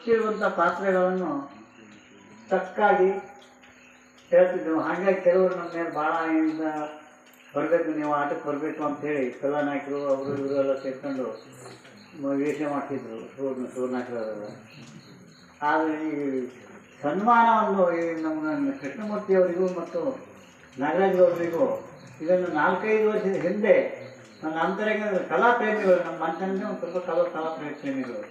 ಕೊಟ್ಟಿರುವಂಥ ಪಾತ್ರೆಗಳನ್ನು ತಕ್ಕಾಗಿ ಹೇಳ್ತಿದ್ದೆವು. ಹಾಗಾಗಿ ಕೆಲವರು ನಮ್ಮ ಮೇಲೆ ಭಾಳ ಇಂದ ಬರಬೇಕು, ನೀವು ಆಟಕ್ಕೆ ಬರಬೇಕು ಅಂತೇಳಿ ಕಲಾನಾಯಕರು ಅವರು ಇವರು ಎಲ್ಲ ಸೇರ್ಕೊಂಡು ವೇಷ ಮಾಡ್ತಿದ್ರು ಸೂರ್ಯನಾಯಕರೆಲ್ಲ. ಆದರೆ ಈ ಸನ್ಮಾನವನ್ನು ಈ ನಮ್ಮ ಕೃಷ್ಣಮೂರ್ತಿಯವರಿಗೂ ಮತ್ತು ನಾಗರಾಜ್ ಅವರಿಗೂ ಇದನ್ನು 4-5 ವರ್ಷದ ಹಿಂದೆ ನನ್ನ ಅಂತರಂಗ ಕಲಾಪ್ರೇಮಿಗಳು, ನಮ್ಮ ಮನುಷ್ಯನಿಗೆ ಒಂದು ಸ್ವಲ್ಪ ಕಲಾಪ್ರೇಮಿಗಳು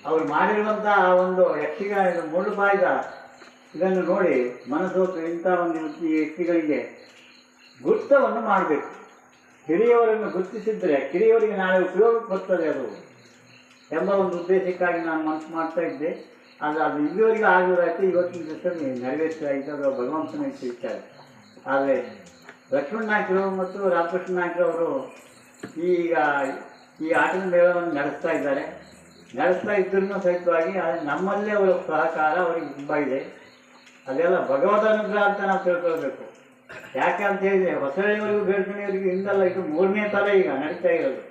ಅವರು ಮಾಡಿರುವಂಥ ಒಂದು ಯಕ್ಷಗಾನ ಮುಳ್ಳುಬಾಯ್ದ ಇದನ್ನು ನೋಡಿ ಮನಸ್ಸೋತು ಇಂಥ ಒಂದು ಈ ವ್ಯಕ್ತಿಗಳಿಗೆ ಗುರ್ತವನ್ನು ಮಾಡಬೇಕು. ಹಿರಿಯವರನ್ನು ಗುರುತಿಸಿದರೆ ಕಿರಿಯವರಿಗೆ ನಾಳೆ ಉಪಯೋಗಕ್ಕೆ ಬರ್ತದೆ ಅದು ಎಂಬ ಒಂದು ಉದ್ದೇಶಕ್ಕಾಗಿ ನಾನು ಮನಸ್ಸು ಮಾಡ್ತಾ ಇದ್ದೆ. ಅದು ಇಲ್ಲಿವರೆಗೂ ಆಗೋದಾಯ್ತು. ಇವತ್ತಿನ ದಿವಸ ನೆರವೇರ್ತಾ ಇದ್ದ ಭಗವಂತನ ಇಚ್ಛೆ. ಆದರೆ ಲಕ್ಷ್ಮಣ ನಾಯ್ಕರು ಮತ್ತು ರಾಮಕೃಷ್ಣ ನಾಯ್ಕರು ಅವರು ಈಗ ಈ ಆಟದ ಮೇಳವನ್ನು ನಡೆಸ್ತಾ ಇದ್ರೂ ಸಹಿತವಾಗಿ ನಮ್ಮಲ್ಲೇ ಅವರ ಸಹಕಾರ ಅವರಿಗೆ ತುಂಬ ಇದೆ. ಅದೆಲ್ಲ ಭಗವದ್ ಅನುಗ್ರಹ ಅಂತ ನಾವು ತಿಳ್ಕೊಳ್ಬೇಕು. ಯಾಕೆ ಅಂತ ಹೇಳಿದರೆ ಹೊಸಳ್ಳಿಯವರಿಗೂ ಬೇಡ್ಕಣಿಯವರಿಗೂ ಹಿಂದಲ್ಲ, ಇದು 3ನೇ ಸಲ ಈಗ ನಡೀತಾ ಇರೋದು.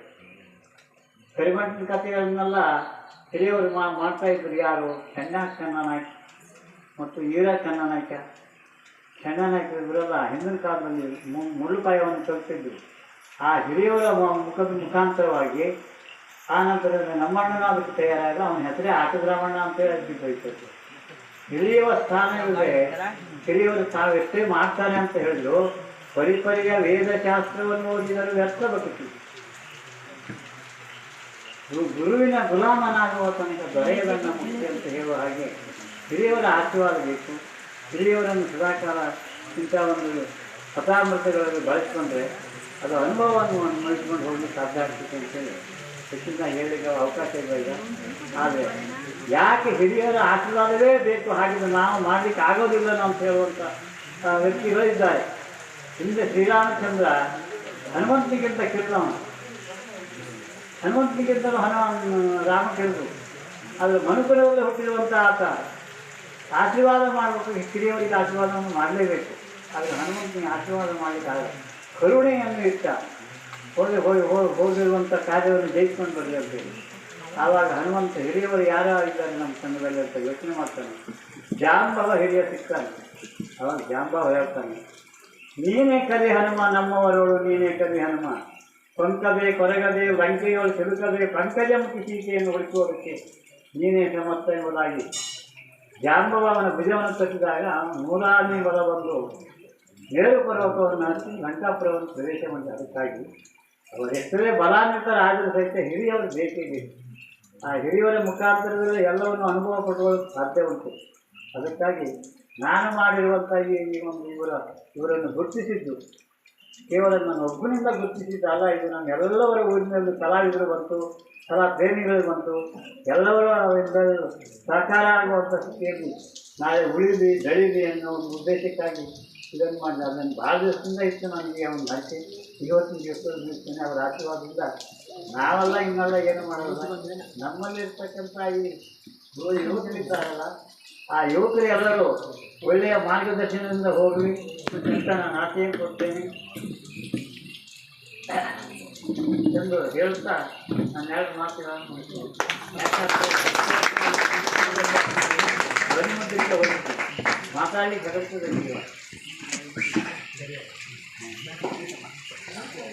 ಕರಿಮಠದ ಕಥೆಗಳನ್ನೆಲ್ಲ ಹಿರಿಯವರು ಮಾಡ್ತಾ ಇದ್ರು. ಯಾರು? ಚೆನ್ನನಾಯ್ಕ ಮತ್ತು ಚೆನ್ನನಾಯ್ಕ ಇವರೆಲ್ಲ ಹಿಂದಿನ ಕಾಲದಲ್ಲಿ ಮುಳ್ಳುಪಾಯವನ್ನು ಕಲಿತಿದ್ರು. ಆ ಹಿರಿಯವರ ಮುಖಾಂತರವಾಗಿ ಆ ನಂತರ ನಮ್ಮಣ್ಣನ ಅದಕ್ಕೆ ತಯಾರಾಗ ಅವನ ಹೆಸರೇ ಆಟಗ್ರಾಮಣ್ಣ ಅಂತೇಳಿ ಅದ್ಬಿಟ್ಟು ಹಿರಿಯವ ಸ್ಥಾನವಿದೆ. ಹಿರಿಯವರು ತಾವೆಷ್ಟೇ ಮಾಡ್ತಾರೆ ಅಂತ ಹೇಳಿದ್ರು, ಪರಿಪರಿಯ ವೇದಶಾಸ್ತ್ರವನ್ನು ಓದಿದರೂ ವ್ಯರ್ಥ ಬದುಕಿತು. ಗುರುವಿನ ಗುಲಾಮನಾಗುವ ತನಕ ದೊರೆಯದನ್ನ ಮುಖ್ಯ ಅಂತ ಹೇಳುವ ಹಾಗೆ ಹಿರಿಯವರ ಆಶೀರ್ವಾದ ಬೇಕು. ಹಿರಿಯವರನ್ನು ಸದಾಕಾಲ ಇಂಥ ಒಂದು ಕಥಾಮೃತಗಳಲ್ಲಿ ಬಳಸಿಕೊಂಡ್ರೆ ಅದು ಅನುಭವವನ್ನು ಅನ್ವಯಿಸ್ಕೊಂಡು ಹೋಗಲಿಕ್ಕೆ ಸಾಧ್ಯ ಆಗ್ತದೆ ಅಂತೇಳಿ ಹೆಚ್ಚಿನ ಹೇಳಿದ ಅವಕಾಶ ಇಲ್ಲ ಈಗ. ಆದರೆ ಯಾಕೆ ಹಿರಿಯರ ಆಶೀರ್ವಾದವೇ ಬೇಕು, ಹಾಗಿದ್ರೆ ನಾವು ಮಾಡಲಿಕ್ಕೆ ಆಗೋದಿಲ್ಲ ಅಂತ ಹೇಳುವಂಥ ವ್ಯಕ್ತಿಗಳಿದ್ದಾರೆ. ಹಿಂದೆ ಶ್ರೀರಾಮಚಂದ್ರ ಹನುಮಂತನಿಗಿಂತ ಕಿರಿದವನು, ಹನುಮಂತನಿಗಿಂತಲೂ ರಾಮ ಕಿರಿದು. ಆದರೆ ಮನುಕುಲದಲ್ಲಿ ಹುಟ್ಟಿರುವಂಥ ಆತ ಆಶೀರ್ವಾದ ಮಾಡಬೇಕು, ಹಿರಿಯವರಿಗೆ ಆಶೀರ್ವಾದವನ್ನು ಮಾಡಲೇಬೇಕು. ಆದರೆ ಹನುಮಂತನಿಗೆ ಆಶೀರ್ವಾದ ಮಾಡಲಿಕ್ಕಾಗಲ್ಲ. ಕರುಣೆಯನ್ನು ಇಟ್ಟ ಹೋಗಿರುವಂಥ ಕಾರ್ಯವನ್ನು ಜಯಿಸ್ಕೊಂಡು ಬರಲಿ ಅಂತೇಳಿ. ಆವಾಗ ಹನುಮಂತ ಹಿರಿಯವರು ಯಾರ್ಯಾರಿದ್ದಾರೆ ನಮ್ಮ ಸಂಘದಲ್ಲಿ ಅಂತ ಯೋಚನೆ ಮಾಡ್ತಾನೆ. ಜಾಂಬವ ಹಿರಿಯ ಸಿಗ್ತಾನೆ. ಅವಾಗ ಜಾಂಬವ ಹೇಳ್ತಾನೆ, ನೀನೇ ಕರಿ ಹನುಮ ನಮ್ಮವರೋಳು, ನೀನೇ ಕರಿ ಹನುಮ. ಕೊಂಕದೆ ಕೊರಗದೆ ಲಂಕೆಯೊಳು ಸಿಲುಕದೆ ಪಂಕಜಮುಖಿ ಸೀತೆಯನ್ನು ಹುಡುಕುವುದಕ್ಕೆ ನೀನೇ ಸಮರ್ಥ ಎಂಬುದಾಗಿ ಜಾಂಬವ ಅವನ ಭುಜವನ್ನು ತಟ್ಟಿದಾಗ 100ನೇ ಬಲ ಬಂದು ಮೇರು ಪರ್ವತವನ್ನು ಹಚ್ಚಿ ಲಂಕಾಪುರವನ್ನು ಪ್ರವೇಶ ಮಾಡಿ. ಅದಕ್ಕಾಗಿ ಅವರು ಎಷ್ಟೇ ಬಲಾನ್ವಿತರಾದರೂ ಸಹಿತ ಹಿರಿಯವರು ಬೇಕೇ ಬೇಕು. ಆ ಹಿರಿಯವರ ಮುಖಾಂತರದಲ್ಲಿ ಎಲ್ಲವನ್ನು ಅನುಭವ ಪಡುವುದು ಸಾಧ್ಯ ಉಂಟು. ಅದಕ್ಕಾಗಿ ನಾನು ಮಾಡಿರುವಂಥ ಈ ಒಂದು ಇವರನ್ನು ಗುರುತಿಸಿದ್ದು ಕೇವಲ ನಾನು ಒಬ್ಬನಿಂದ ಗುರುತಿಸಿದ್ದಲ್ಲ. ಇದು ನಾನು ಎಲ್ಲವರ ಊರಿನಲ್ಲಿ ಕಲಾವಿದರು ಬಂತು, ಕಲಾ ಪ್ರೇಮಿಗಳು ಬಂತು, ಎಲ್ಲವರ ಸಹಕಾರ ಆಗುವಂಥ ಸ್ಥಿತಿಯಲ್ಲಿ ನಾಳೆ ಉಳಿದು ಬೆಳೀಲಿ ಅನ್ನೋ ಒಂದು ಉದ್ದೇಶಕ್ಕಾಗಿ ಇದನ್ನು ಮಾಡಿದೆ. ಅದನ್ನು ಭಾಳ ದಿವಸದಿಂದ ಇತ್ತು ನನಗೆ ಒಂದು ಆಸೆ. ಇವತ್ತಿನ ದಿವಸ ನಿಲ್ತೇನೆ. ಅವರ ಆಶೀರ್ವಾದದಿಂದ ನಾವೆಲ್ಲ ಇನ್ನೆಲ್ಲ ಏನು ಮಾಡೋಲ್ಲ. ನಮ್ಮಲ್ಲಿರ್ತಕ್ಕಂಥ ಈ ಯುವಕರಿದ್ದಾರಲ್ಲ, ಆ ಯುವಕರು ಎಲ್ಲರೂ ಒಳ್ಳೆಯ ಮಾರ್ಗದರ್ಶನದಿಂದ ಹೋಗಲಿ ಅಂತ ನಾನು ಆಸೆಯನ್ನು ಕೊಡ್ತೇನೆ ಎಂದು ಹೇಳ್ತಾ ನಾನು 2 ಮಾತುಗಳನ್ನು ಧ್ವನಿ ಮುದ್ರಿಕೆ ಹೋಗ್ತೀನಿ ಮಾತಾಡಲಿಕ್ಕೆ ಅಗತ್ಯದಲ್ಲಿ